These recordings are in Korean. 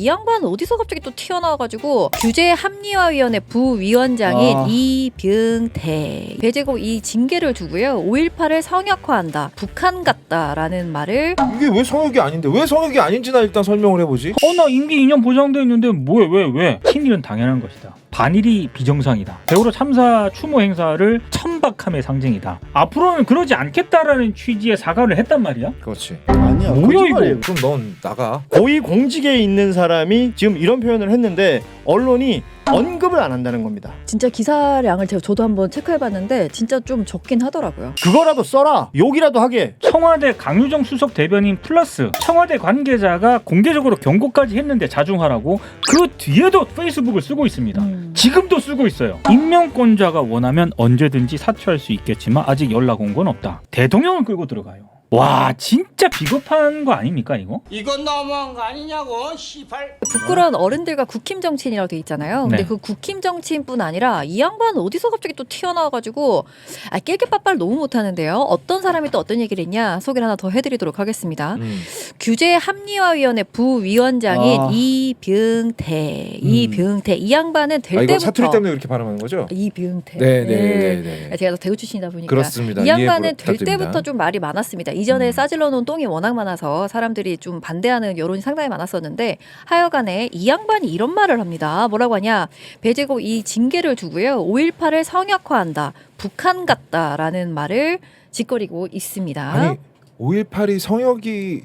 이 양반 어디서 갑자기 또 튀어나와가지고 규제합리화위원회 부위원장인 이병태 배제국 이 징계를 두고요. 5.18을 성역화한다. 북한 같다라는 말을 이게 왜 성역이 아닌데 왜 성역이 아닌지나 일단 설명을 해보지. 나 임기 2년 보장돼 있는데 뭐야 왜? 친일은 당연한 것이다. 반일이 비정상이다. 세월호 참사 추모 행사를 천박함의 상징이다. 앞으로는 그러지 않겠다라는 취지의 사과를 했단 말이야. 그렇지. 아니야. 뭐야, 거짓말이에요. 그럼 넌 나가. 고위 공직에 있는 사람이 지금 이런 표현을 했는데 언론이 언급을 안 한다는 겁니다. 진짜 기사량을 저도 한번 체크해봤는데 진짜 좀 적긴 하더라고요. 그거라도 써라. 욕이라도 하게. 청와대 강유정 수석 대변인 플러스 청와대 관계자가 공개적으로 경고까지 했는데 자중하라고 그 뒤에도 페이스북을 쓰고 있습니다. 지금도 쓰고 있어요. 임명권자가 원하면 언제든지 사퇴할 수 있겠지만 아직 연락 온 건 없다. 대통령을 끌고 들어가요. 와 진짜 비겁한 거 아닙니까 이거? 이건 너무한 거 아니냐고 시발. 부끄러운 어른들과 국힘 정치인이라고 돼 있잖아요. 근데 네. 그 국힘 정치인뿐 아니라 이 양반 어디서 갑자기 또 튀어나와가지고 낄낄빠빠를 너무 못하는데요. 어떤 사람이 또 어떤 얘기를 했냐 소개를 하나 더 해드리도록 하겠습니다. 규제합리화위원회 부위원장인 이병태 이 양반은 될 이거 때부터 사투리 때문에 이렇게 발음하는 거죠? 이병태 네네네. 제가 대구 출신이다 보니까 그렇습니다. 이 양반은 될 부탁드립니다. 때부터 좀 말이 많았습니다. 이전에 싸질러 놓은 똥이 워낙 많아서 사람들이 좀 반대하는 여론이 상당히 많았었는데 하여간에 이 양반이 이런 말을 합니다. 뭐라고 하냐. 배제국 이 징계를 두고요. 5.18을 성역화한다. 북한 같다라는 말을 짓거리고 있습니다. 아니 5.18이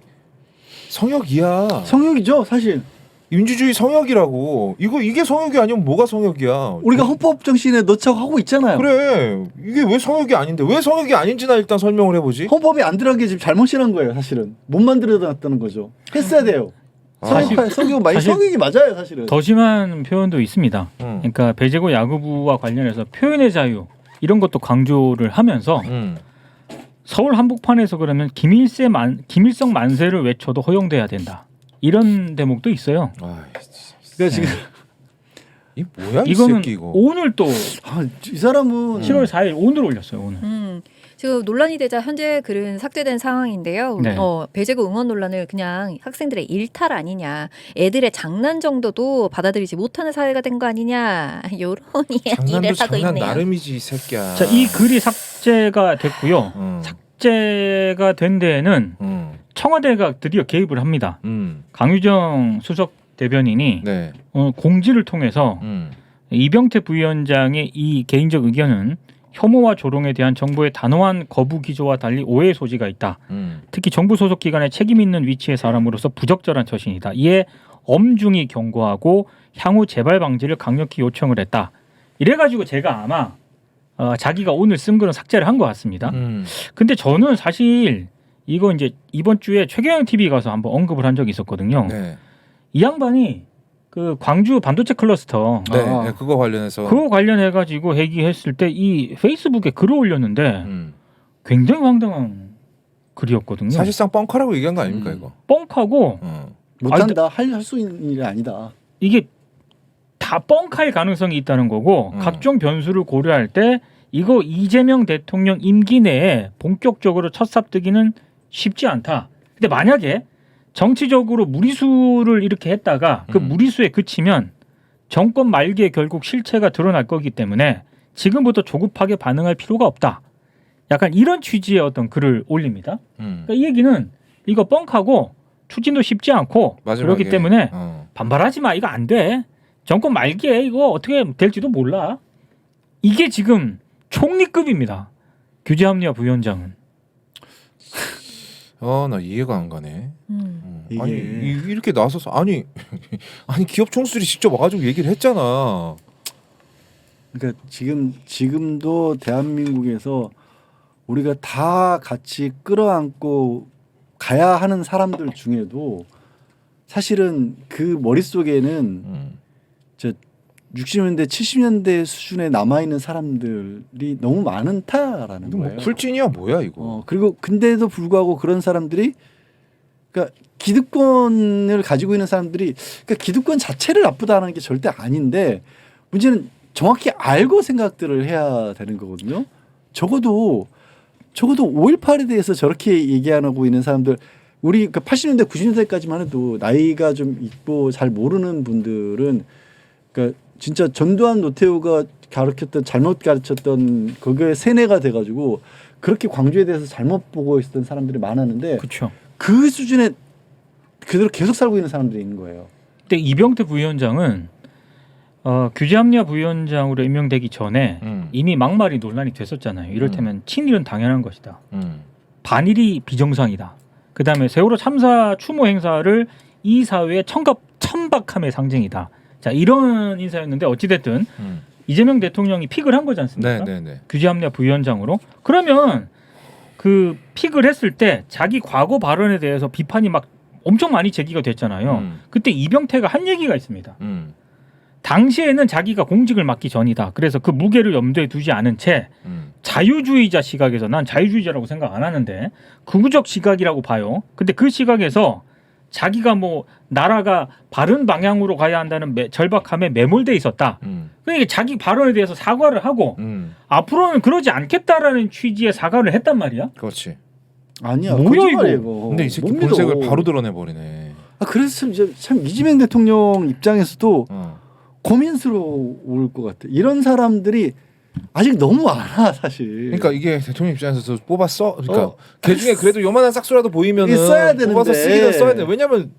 성역이야. 성역이죠, 사실. 민주주의 성역이라고. 이게 성역이 아니면 뭐가 성역이야? 우리가 헌법 정신에 넣자고 하고 있잖아요. 그래. 이게 왜 성역이 아닌데 왜 성역이 아닌지나 일단 설명을 해보지. 헌법에 안 들어간 게 지금 잘못이란 거예요, 사실은. 못 만들어놨다는 거죠. 했어야 돼요. 성역이 맞아요, 사실은. 더 심한 표현도 있습니다. 음. 그러니까 배제고 야구부와 관련해서 표현의 자유 이런 것도 강조를 하면서 서울 한복판에서 그러면 김일성 만세를 외쳐도 허용돼야 된다. 이런 대목도 있어요. 그러니까 지금 이 뭐야 이 이거는 새끼 이거. 오늘 또 이 사람은 7월 4일 오늘 올렸어요. 오늘. 지금 논란이 되자 현재 글은 삭제된 상황인데요. 네. 배제국 응원 논란을 그냥 학생들의 일탈 아니냐. 애들의 장난 정도도 받아들이지 못하는 사회가 된 거 아니냐. 요런 이야기를 하고 장난 있네요. 나름이지 이 새끼야. 자, 이 글이 삭제가 됐고요. 삭제가 된 데에는 청와대가 드디어 개입을 합니다. 강유정 수석 대변인이 네. 공지를 통해서 이병태 부위원장의 이 개인적 의견은 혐오와 조롱에 대한 정부의 단호한 거부 기조와 달리 오해의 소지가 있다. 특히 정부 소속 기관에 책임 있는 위치의 사람으로서 부적절한 처신이다. 이에 엄중히 경고하고 향후 재발 방지를 강력히 요청을 했다. 이래가지고 제가 아마 자기가 오늘 쓴 글은 삭제를 한 것 같습니다. 근데 저는 사실 이거 이제 이번 주에 최경영 TV 가서 한번 언급을 한 적이 있었거든요. 네. 이 양반이 그 광주 반도체 클러스터 네, 그거 관련해서 그거 관련해가지고 얘기했을 때 이 페이스북에 글을 올렸는데 굉장히 황당한 글이었거든요. 사실상 뻥카라고 얘기한 거 아닙니까 이거? 뻥카고 못한다. 할 수 있는 일이 아니다. 이게 다 뻥카일 가능성이 있다는 거고 각종 변수를 고려할 때 이거 이재명 대통령 임기 내에 본격적으로 첫 삽뜨기는 쉽지 않다. 근데 만약에 정치적으로 무리수를 이렇게 했다가 그 무리수에 그치면 정권 말기에 결국 실체가 드러날 거기 때문에 지금부터 조급하게 반응할 필요가 없다. 약간 이런 취지의 어떤 글을 올립니다. 그러니까 이 얘기는 이거 뻥카고 추진도 쉽지 않고 마지막에, 그렇기 때문에 반발하지 마. 이거 안 돼. 정권 말기에 이거 어떻게 될지도 몰라. 이게 지금 총리급입니다. 규제합리화 부위원장은. 나 이해가 안 가네. 아니 이게- 이렇게 나서서 아니 기업 총수들이 직접 와가지고 얘기를 했잖아. 그러니까 지금도 대한민국에서 우리가 다 같이 끌어안고 가야 하는 사람들 중에도 사실은 그 머릿속에는 저 60년대 70년대 수준에 남아 있는 사람들이 너무 많다라는 이거 뭐 거예요. 쿨진이야 뭐야 이거. 그리고 근데도 불구하고 그런 사람들이 그러니까 기득권을 가지고 있는 사람들이 그러니까 기득권 자체를 나쁘다는 게 절대 아닌데 문제는 정확히 알고 생각들을 해야 되는 거거든요. 적어도 5.18에 대해서 저렇게 얘기 안 하고 있는 사람들 우리 그 80년대 90년대까지만 해도 나이가 좀 있고 잘 모르는 분들은 그러니까 진짜 전두환 노태우가 가르쳤던 잘못 가르쳤던 그게 세뇌가 돼가지고 그렇게 광주에 대해서 잘못 보고 있었던 사람들이 많았는데 그렇죠. 그 수준에 그대로 계속 살고 있는 사람들이 있는 거예요. 그때 이병태 부위원장은 규제합리화 부위원장으로 임명되기 전에 이미 막말이 논란이 됐었잖아요. 이를테면 친일은 당연한 것이다. 반일이 비정상이다. 그다음에 세월호 참사 추모 행사를 이 사회의 천박함의 상징이다. 자, 이런 인사였는데 어찌됐든 이재명 대통령이 픽을 한 거지 않습니까? 네네네. 규제합리화 부위원장으로. 그러면 그 픽을 했을 때 자기 과거 발언에 대해서 비판이 막 엄청 많이 제기가 됐잖아요. 그때 이병태가 한 얘기가 있습니다. 당시에는 자기가 공직을 맡기 전이다. 그래서 그 무게를 염두에 두지 않은 채 자유주의자 시각에서 난 자유주의자라고 생각 안 하는데 극우적 시각이라고 봐요. 근데 그 시각에서 자기가 뭐 나라가 바른 방향으로 가야 한다는 절박함에 매몰돼 있었다. 그러니까 자기 발언에 대해서 사과를 하고 앞으로는 그러지 않겠다라는 취지의 사과를 했단 말이야. 그렇지. 아니야. 뭐야, 거짓말이야, 이거. 이거. 근데 이 새끼 못 믿어. 본색을 바로 드러내 버리네. 그래서 참 이재명 대통령 입장에서도 고민스러울 것 같아. 이런 사람들이 아직 너무 많아 사실. 그러니까 이게 대통령 입장에서 뽑았어. 그러니까 걔 중에 그래도 요만한 싹수라도 보이면은 이게 써야 되는데. 뽑아서 쓰기는 써야 돼. 왜냐면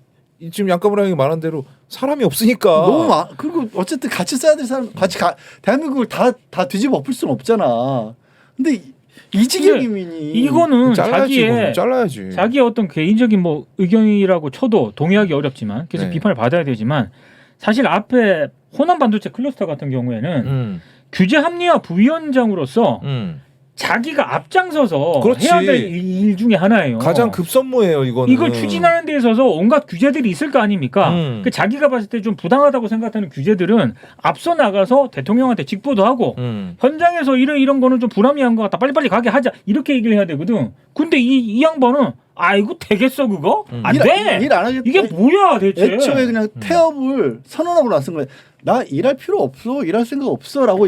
지금 양가부랑 형이 말한 대로 사람이 없으니까. 너무 그리고 어쨌든 같이 써야 될 사람 같이 대한민국을 다 뒤집어 엎을 수는 없잖아. 근데 이지경이민이 이거는 잘라야지. 이거는 잘라야지. 자기의 어떤 개인적인 뭐 의견이라고 쳐도 동의하기 어렵지만 계속 네. 비판을 받아야 되지만 사실 앞에 호남 반도체 클러스터 같은 경우에는 규제 합리화 부위원장으로서 자기가 앞장서서 그렇지. 해야 될 일 중에 하나예요. 가장 급선무예요 이거는. 이걸 추진하는 데 있어서 온갖 규제들이 있을 거 아닙니까? 그 자기가 봤을 때 좀 부당하다고 생각하는 규제들은 앞서 나가서 대통령한테 직보도 하고 현장에서 이런 거는 좀 불합리한 것 같다. 빨리빨리 가게 하자. 이렇게 얘기를 해야 되거든. 근데 이 양반은 이거 되겠어 그거? 안 돼. 일 안 하겠다. 이게 뭐야 대체? 애초에 그냥 태업을 선언하고 나선 거야. 나 일할 필요 없어. 일할 생각 없어라고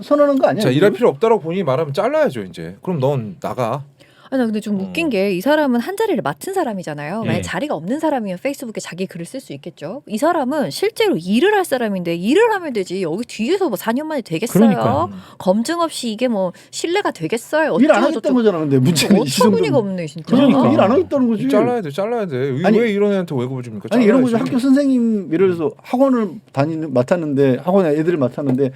선언한 거 아니야? 자 일할 필요 없다라고 본인이 말하면 잘라야죠 이제. 그럼 넌 나가. 아니 근데 좀 웃긴 게 이 사람은 한 자리를 맡은 사람이잖아요. 예. 만약 자리가 없는 사람이면 페이스북에 자기 글을 쓸 수 있겠죠. 이 사람은 실제로 일을 할 사람인데 일을 하면 되지. 여기 뒤에서 뭐 4년 만에 되겠어요. 그러니까요. 검증 없이 이게 뭐 신뢰가 되겠어요. 일 안 어쩌고 하겠다는 거잖아. 근데 문제는 이 어처구니가 정도는. 없네 진짜. 그러니까. 일 안 하겠다는 거지. 잘라야 돼. 아니, 왜 이런 애한테 월급을 줍니까? 아니 이런 거죠. 잘라야지. 학교 선생님 예를 들어서 학원을 맡았는데 학원에 애들을 맡았는데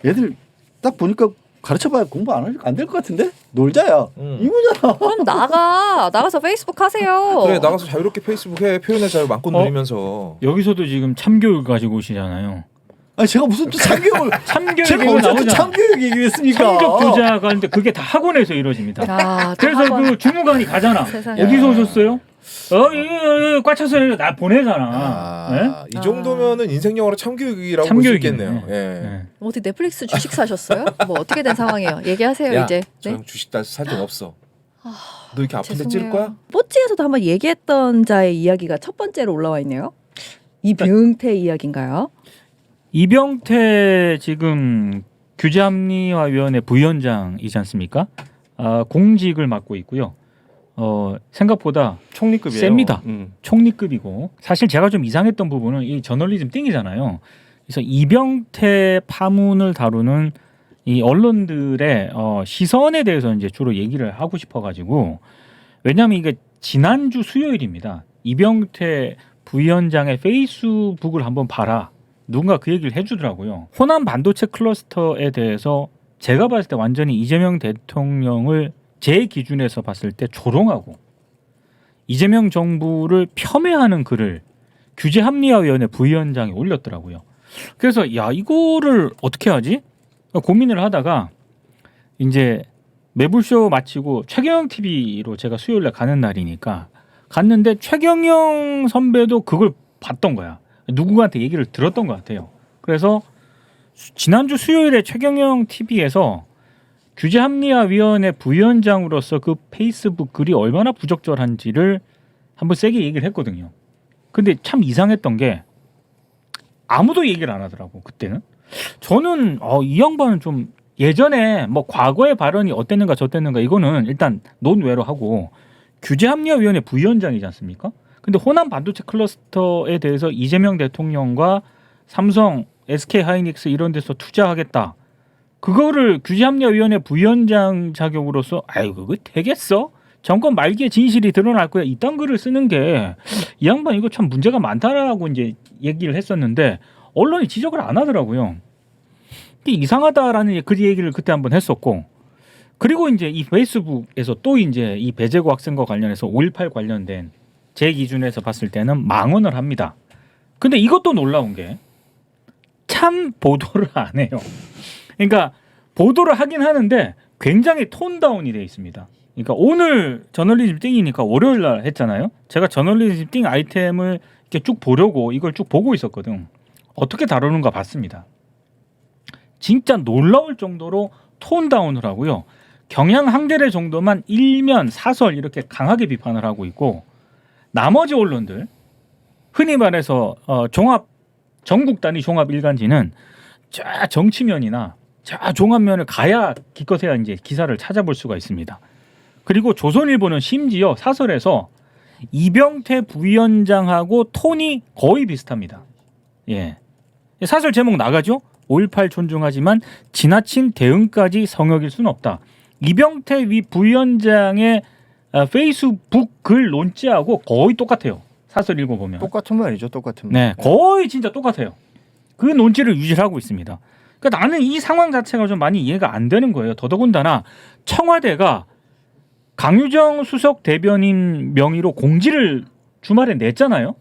애들 딱 보니까 가르쳐봐야 공부 안 될 것 같은데 놀자야 이거잖아. 그럼 나가서 페이스북 하세요. 그래 나가서 자유롭게 페이스북 해. 표현의 자유 마음껏 누리면서. 여기서도 지금 참교육 가지고 오시잖아요. 아니 제가 무슨 또 참교육을 참교육 제가 이거 언제 또 나오잖아. 참교육 얘기했습니까? 성적 교자가 하는데 그게 다 학원에서 이루어집니다. 아, 그래서 학원. 그 주무관이 가잖아. 세상에. 어디서 오셨어요? 이거 꽉 차서 나 보내잖아. 네? 이 정도면은 인생 영화로 참교육이라고 볼 수 참교육이네. 있겠네요. 예. 네. 어떻게 넷플릭스 주식 사셨어요? 뭐 어떻게 된 상황이에요? 얘기하세요 야, 이제. 저 네? 형 주식 살돈 없어. 너 이렇게 아픈데 죄송해요. 찔 거야? 뽀찌에서도 한번 얘기했던 자의 이야기가 첫 번째로 올라와 있네요. 이병태 이야기인가요? 이병태 지금 규제합리화위원회 부위원장이지 않습니까? 공직을 맡고 있고요. 생각보다 총리급이에요. 셉니다. 총리급이고 사실 제가 좀 이상했던 부분은 이 저널리즘 띵이잖아요. 그래서 이병태 파문을 다루는 이 언론들의 시선에 대해서 이제 주로 얘기를 하고 싶어가지고 왜냐하면 이게 지난주 수요일입니다. 이병태 부위원장의 페이스북을 한번 봐라. 누군가 그 얘기를 해주더라고요. 호남 반도체 클러스터에 대해서 제가 봤을 때 완전히 이재명 대통령을 제 기준에서 봤을 때 조롱하고 이재명 정부를 폄훼하는 글을 규제합리화위원회 부위원장이 올렸더라고요. 그래서 야 이거를 어떻게 하지? 고민을 하다가 이제 매불쇼 마치고 최경영 TV로 제가 수요일에 가는 날이니까 갔는데 최경영 선배도 그걸 봤던 거야. 누구한테 얘기를 들었던 것 같아요. 그래서 지난주 수요일에 최경영 TV에서 규제합리화위원회 부위원장으로서 그 페이스북 글이 얼마나 부적절한지를 한번 세게 얘기를 했거든요. 근데 참 이상했던 게 아무도 얘기를 안 하더라고 그때는. 저는 이 양반은 좀 예전에 뭐 과거의 발언이 어땠는가 저땠는가 이거는 일단 논외로 하고 규제합리화위원회 부위원장이지 않습니까? 근데 호남 반도체 클러스터에 대해서 이재명 대통령과 삼성, SK하이닉스 이런 데서 투자하겠다. 그거를 규제합리화위원회 부위원장 자격으로서 아이고 그거 되겠어? 정권 말기에 진실이 드러날 거야. 이딴 글을 쓰는 게 이 양반 이거 참 문제가 많다라고 이제 얘기를 했었는데 언론이 지적을 안 하더라고요. 이게 이상하다라는 그 얘기를 그때 한번 했었고 그리고 이제 이 페이스북에서 또 이제 이 배재고 학생과 관련해서 5.18 관련된 제 기준에서 봤을 때는 망언을 합니다. 근데 이것도 놀라운 게 참 보도를 안 해요. 그러니까 보도를 하긴 하는데 굉장히 톤 다운이 돼 있습니다. 그러니까 오늘 저널리즘 띵이니까 월요일 날 했잖아요. 제가 저널리즘 띵 아이템을 이렇게 쭉 보려고 이걸 쭉 보고 있었거든. 어떻게 다루는가 봤습니다. 진짜 놀라울 정도로 톤 다운을 하고요. 경향 한겨레 정도만 일면 사설 이렇게 강하게 비판을 하고 있고 나머지 언론들 흔히 말해서 전국 단위 종합 일간지는 쫙 정치면이나 쫙 종합면을 가야 기껏해야 이제 기사를 찾아볼 수가 있습니다. 그리고 조선일보는 심지어 사설에서 이병태 부위원장하고 톤이 거의 비슷합니다. 예, 사설 제목 나가죠. 5.18 존중하지만 지나친 대응까지 성역일 수는 없다. 이병태 부위원장의 페이스북 글 논지하고 거의 똑같아요. 사설 읽어보면. 똑같은 말이죠. 똑같은 말. 네, 거의 진짜 똑같아요. 그 논지를 유지하고 있습니다. 그러니까 나는 이 상황 자체가 좀 많이 이해가 안 되는 거예요. 더더군다나 청와대가 강유정 수석 대변인 명의로 공지를 주말에 냈잖아요.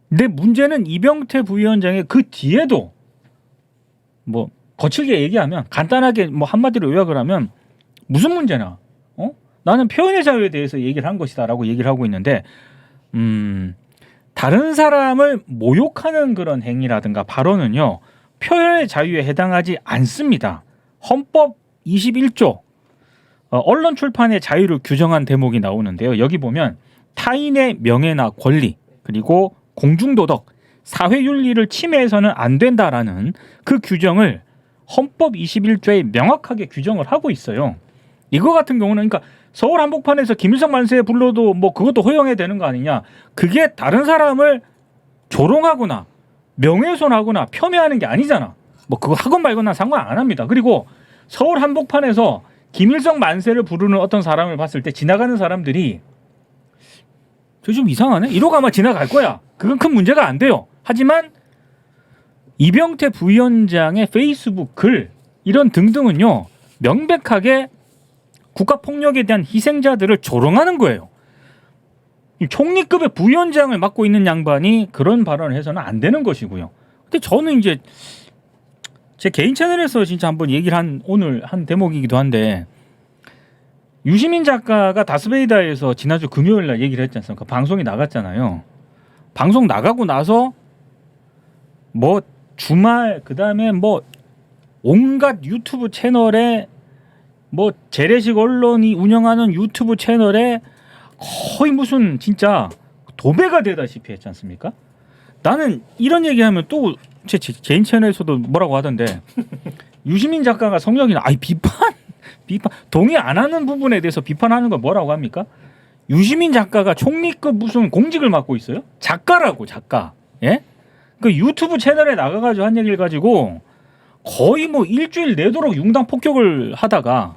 근데 문제는 이병태 부위원장의 그 뒤에도 뭐 거칠게 얘기하면 간단하게 뭐 한마디로 요약을 하면 무슨 문제나 나는 표현의 자유에 대해서 얘기를 한 것이다라고 얘기를 하고 있는데 다른 사람을 모욕하는 그런 행위라든가 발언은요 표현의 자유에 해당하지 않습니다. 헌법 21조 언론 출판의 자유를 규정한 대목이 나오는데요. 여기 보면 타인의 명예나 권리 그리고 공중도덕, 사회윤리를 침해해서는 안 된다라는 그 규정을 헌법 21조에 명확하게 규정을 하고 있어요. 이거 같은 경우는 그러니까 서울 한복판에서 김일성 만세 불러도 뭐 그것도 허용해야 되는 거 아니냐. 그게 다른 사람을 조롱하거나 명예훼손하거나 폄훼하는 게 아니잖아. 뭐 그거 하건 말건 상관 안 합니다. 그리고 서울 한복판에서 김일성 만세를 부르는 어떤 사람을 봤을 때 지나가는 사람들이 저 좀 이상하네? 이러고 아마 지나갈 거야. 그건 큰 문제가 안 돼요. 하지만 이병태 부위원장의 페이스북 글 이런 등등은요 명백하게 국가폭력에 대한 희생자들을 조롱하는 거예요. 총리급의 부위원장을 맡고 있는 양반이 그런 발언을 해서는 안 되는 것이고요. 근데 저는 이제 제 개인 채널에서 진짜 한번 얘기를 오늘 한 대목이기도 한데 유시민 작가가 다스베이다에서 지난주 금요일 날 얘기를 했지 않습니까? 방송이 나갔잖아요. 방송 나가고 나서 뭐 주말 그다음에 뭐 온갖 유튜브 채널에 뭐 재래식 언론이 운영하는 유튜브 채널에 거의 무슨 진짜 도배가 되다시피 했지 않습니까? 나는 이런 얘기하면 또 제 개인 채널에서도 뭐라고 하던데 유시민 작가가 성역이나 비판 동의 안 하는 부분에 대해서 비판하는 건 뭐라고 합니까? 유시민 작가가 총리급 무슨 공직을 맡고 있어요? 작가라고 작가. 예? 그 유튜브 채널에 나가가지고 한 얘기를 가지고 거의 뭐 일주일 내도록 융당 폭격을 하다가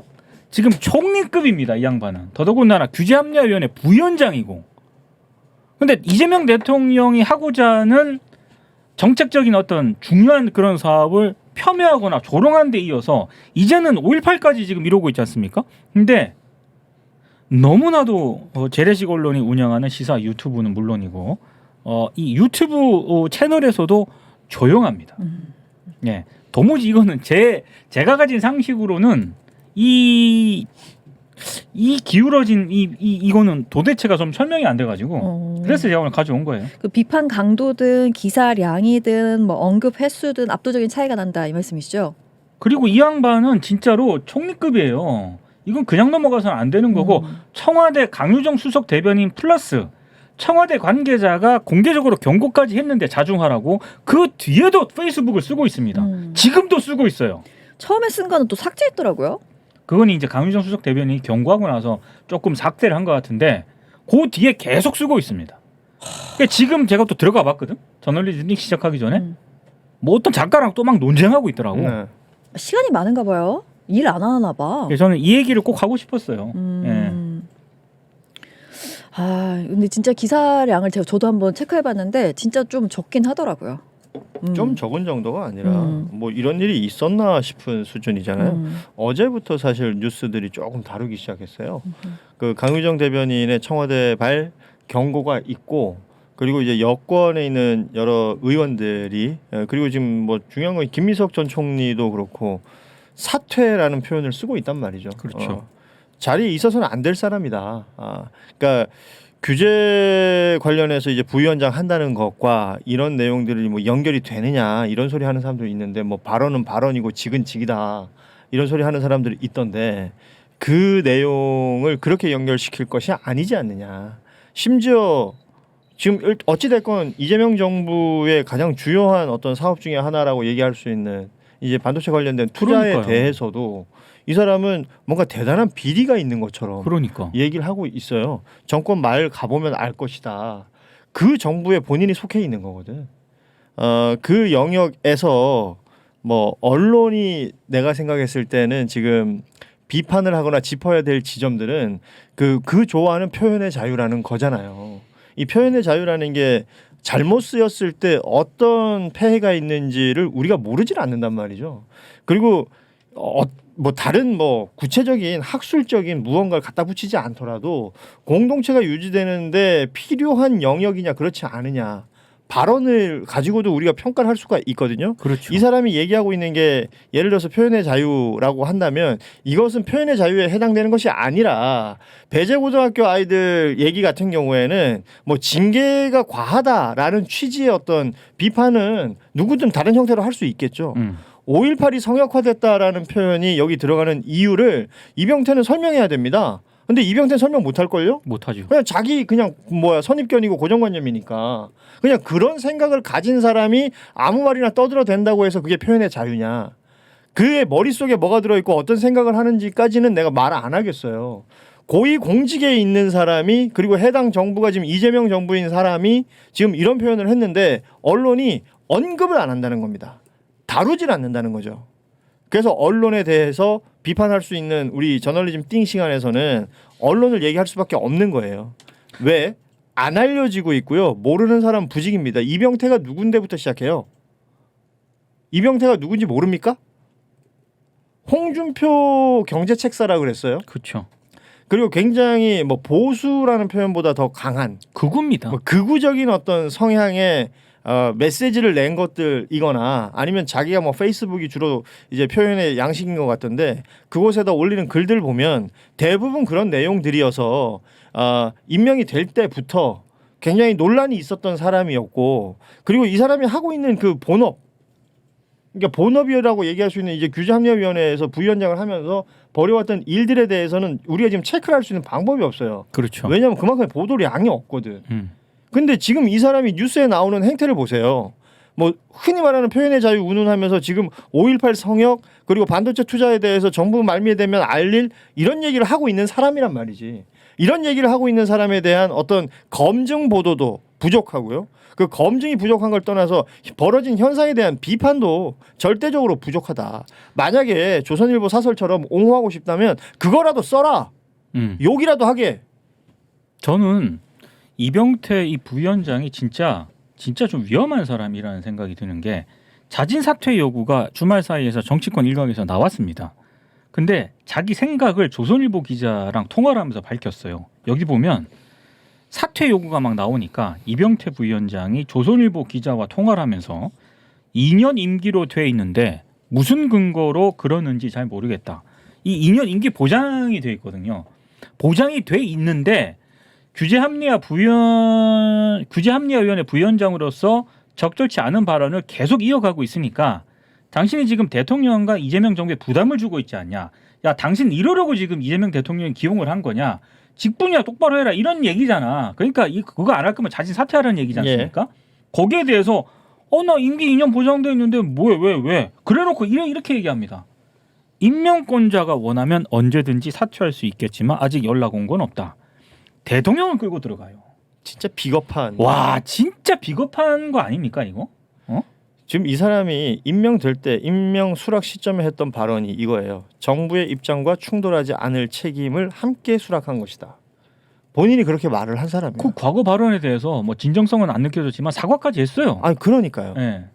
지금 총리급입니다. 이 양반은. 더더군다나 규제합리화위원회 부위원장이고. 근데 이재명 대통령이 하고자 하는 정책적인 어떤 중요한 그런 사업을 폄훼하거나 조롱한 데 이어서 이제는 5.18까지 지금 이러고 있지 않습니까? 근데 너무나도 재래식 언론이 운영하는 시사 유튜브는 물론이고 이 유튜브 채널에서도 조용합니다. 예, 도무지 이거는 제가 가진 상식으로는 이 기울어진 이거는 도대체가 좀 설명이 안 돼가지고 그래서 제가 오늘 가져온 거예요. 그 비판 강도든 기사량이든 뭐 언급 횟수든 압도적인 차이가 난다 이 말씀이시죠? 그리고 이 양반은 진짜로 총리급이에요. 이건 그냥 넘어가서는 안 되는 거고 청와대 강유정 수석 대변인 플러스 청와대 관계자가 공개적으로 경고까지 했는데 자중하라고 그 뒤에도 페이스북을 쓰고 있습니다. 지금도 쓰고 있어요. 처음에 쓴 거는 또 삭제했더라고요. 그건 이제 강유정 수석 대변인이 경고하고 나서 조금 삭제를 한 것 같은데 그 뒤에 계속 쓰고 있습니다. 그러니까 지금 제가 또 들어가 봤거든. 저널리즘 시작하기 전에 뭐 어떤 작가랑 또 막 논쟁하고 있더라고. 네. 시간이 많은가 봐요. 일 안 하나 봐. 그래서 저는 이 얘기를 꼭 하고 싶었어요. 아, 근데 진짜 기사량을 저도 한번 체크해봤는데 진짜 좀 적긴 하더라고요. 좀 적은 정도가 아니라 뭐 이런 일이 있었나 싶은 수준이잖아요. 어제부터 사실 뉴스들이 조금 다루기 시작했어요. 그 강유정 대변인의 청와대발 경고가 있고 그리고 이제 여권에 있는 여러 의원들이 그리고 지금 뭐 중요한 건 김민석 전 총리도 그렇고 사퇴라는 표현을 쓰고 있단 말이죠. 그렇죠. 자리에 있어서는 안 될 사람이다. 그러니까 규제 관련해서 이제 부위원장 한다는 것과 이런 내용들이 뭐 연결이 되느냐 이런 소리 하는 사람도 있는데 뭐 발언은 발언이고 직은 직이다 이런 소리 하는 사람들이 있던데 그 내용을 그렇게 연결시킬 것이 아니지 않느냐. 심지어 지금 어찌 됐건 이재명 정부의 가장 주요한 어떤 사업 중에 하나라고 얘기할 수 있는 이제 반도체 관련된 투자에 그러니까요. 대해서도 이 사람은 뭔가 대단한 비리가 있는 것처럼 그러니까. 얘기를 하고 있어요. 정권 말 가보면 알 것이다. 그 정부에 본인이 속해 있는 거거든. 그 영역에서 뭐 언론이 내가 생각했을 때는 지금 비판을 하거나 짚어야 될 지점들은 그 좋아하는 표현의 자유라는 거잖아요. 이 표현의 자유라는 게 잘못 쓰였을 때 어떤 폐해가 있는지를 우리가 모르질 않는단 말이죠. 그리고 뭐 다른 뭐 구체적인 학술적인 무언가를 갖다 붙이지 않더라도 공동체가 유지되는데 필요한 영역이냐 그렇지 않으냐 발언을 가지고도 우리가 평가를 할 수가 있거든요. 그렇죠. 이 사람이 얘기하고 있는 게 예를 들어서 표현의 자유라고 한다면 이것은 표현의 자유에 해당되는 것이 아니라 배재고등학교 아이들 얘기 같은 경우에는 뭐 징계가 과하다라는 취지의 어떤 비판은 누구든 다른 형태로 할 수 있겠죠. 5.18이 성역화됐다라는 표현이 여기 들어가는 이유를 이병태는 설명해야 됩니다. 근데 이병태는 설명 못할걸요? 못하죠. 그냥 자기 그냥 선입견이고 고정관념이니까 그냥 그런 생각을 가진 사람이 아무 말이나 떠들어댄다고 해서 그게 표현의 자유냐. 그의 머릿속에 뭐가 들어있고 어떤 생각을 하는지까지는 내가 말 안 하겠어요. 고위 공직에 있는 사람이 그리고 해당 정부가 지금 이재명 정부인 사람이 지금 이런 표현을 했는데 언론이 언급을 안 한다는 겁니다. 다루질 않는다는 거죠. 그래서 언론에 대해서 비판할 수 있는 우리 저널리즘 띵 시간에서는 언론을 얘기할 수밖에 없는 거예요. 왜? 안 알려지고 있고요. 모르는 사람 부직입니다. 이병태가 누군데부터 시작해요. 이병태가 누군지 모릅니까? 홍준표 경제책사라 그랬어요. 그렇죠. 그리고 굉장히 뭐 보수라는 표현보다 더 강한 극우입니다. 뭐 극우적인 어떤 성향의 메시지를 낸 것들이거나 아니면 자기가 뭐 페이스북이 주로 이제 표현의 양식인 것 같던데 그곳에다 올리는 글들 보면 대부분 그런 내용들이어서 임명이 될 때부터 굉장히 논란이 있었던 사람이었고 그리고 이 사람이 하고 있는 그 본업 그러니까 본업이라고 얘기할 수 있는 이제 규제합리화위원회에서 부위원장을 하면서 벌여왔던 일들에 대해서는 우리가 지금 체크를 할 수 있는 방법이 없어요. 그렇죠. 왜냐하면 그만큼 보도량이 없거든. 근데 지금 이 사람이 뉴스에 나오는 행태를 보세요. 뭐 흔히 말하는 표현의 자유 운운하면서 지금 5.18 성역 그리고 반도체 투자에 대해서 정부 말미에 되면 알릴 이런 얘기를 하고 있는 사람이란 말이지. 이런 얘기를 하고 있는 사람에 대한 어떤 검증 보도도 부족하고요. 그 검증이 부족한 걸 떠나서 벌어진 현상에 대한 비판도 절대적으로 부족하다. 만약에 조선일보 사설처럼 옹호하고 싶다면 그거라도 써라. 욕이라도 하게. 저는 이병태 이 부위원장이 진짜 좀 위험한 사람이라는 생각이 드는 게 자진 사퇴 요구가 주말 사이에서 정치권 일각에서 나왔습니다. 근데 자기 생각을 조선일보 기자랑 통화를 하면서 밝혔어요. 여기 보면 사퇴 요구가 막 나오니까 이병태 부위원장이 조선일보 기자와 통화를 하면서 2년 임기로 돼 있는데 무슨 근거로 그러는지 잘 모르겠다. 이 2년 임기 보장이 돼 있거든요. 보장이 돼 있는데 규제합리화위원회 부위원장으로서 적절치 않은 발언을 계속 이어가고 있으니까 당신이 지금 대통령과 이재명 정부에 부담을 주고 있지 않냐. 야, 당신 이러려고 지금 이재명 대통령이 기용을 한 거냐. 직분이야 똑바로 해라 이런 얘기잖아. 그러니까 그거 안 할 거면 자진 사퇴하라는 얘기지 않습니까? 거기에 대해서 나 임기 2년 보장돼 있는데 왜 그래놓고 이렇게 얘기합니다. 임명권자가 원하면 언제든지 사퇴할 수 있겠지만 아직 연락 온 건 없다. 대통령을 끌고 들어가요. 진짜 비겁한. 와 진짜 비겁한 거 아닙니까 이거? 지금 이 사람이 임명될 때 임명 수락 시점에 했던 발언이 이거예요. 정부의 입장과 충돌하지 않을 책임을 함께 수락한 것이다. 본인이 그렇게 말을 한 사람이에요. 그 과거 발언에 대해서 뭐 진정성은 안 느껴졌지만 사과까지 했어요. 아니 그러니까요. 예.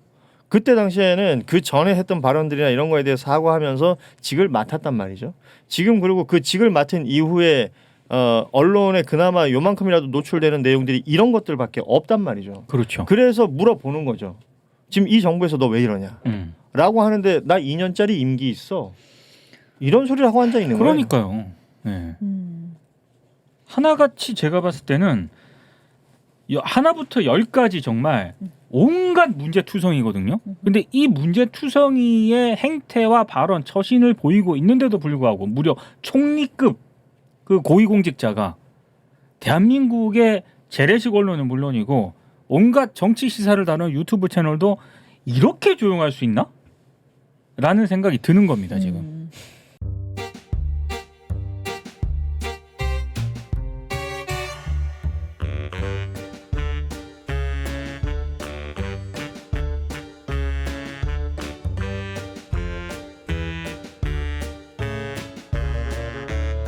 그때 당시에는 그 전에 했던 발언들이나 이런 거에 대해서 사과하면서 직을 맡았단 말이죠. 지금 그리고 그 직을 맡은 이후에 언론에 그나마 요만큼이라도 노출되는 내용들이 이런 것들밖에 없단 말이죠. 그렇죠. 그래서 물어보는 거죠. 지금 이 정부에서 너 왜 이러냐? 라고 하는데 나 2년짜리 임기 있어. 이런 소리를 하고 앉아 있는 거예요. 그러니까요. 예. 하나같이 제가 봤을 때는 하나부터 열까지 정말 온갖 문제투성이거든요. 근데 이 문제투성이의 행태와 발언, 처신을 보이고 있는데도 불구하고 무려 총리급 그 고위공직자가 대한민국의 재래식 언론은 물론이고 온갖 정치 시사를 다루는 유튜브 채널도 이렇게 조용할 수 있나? 라는 생각이 드는 겁니다, 지금.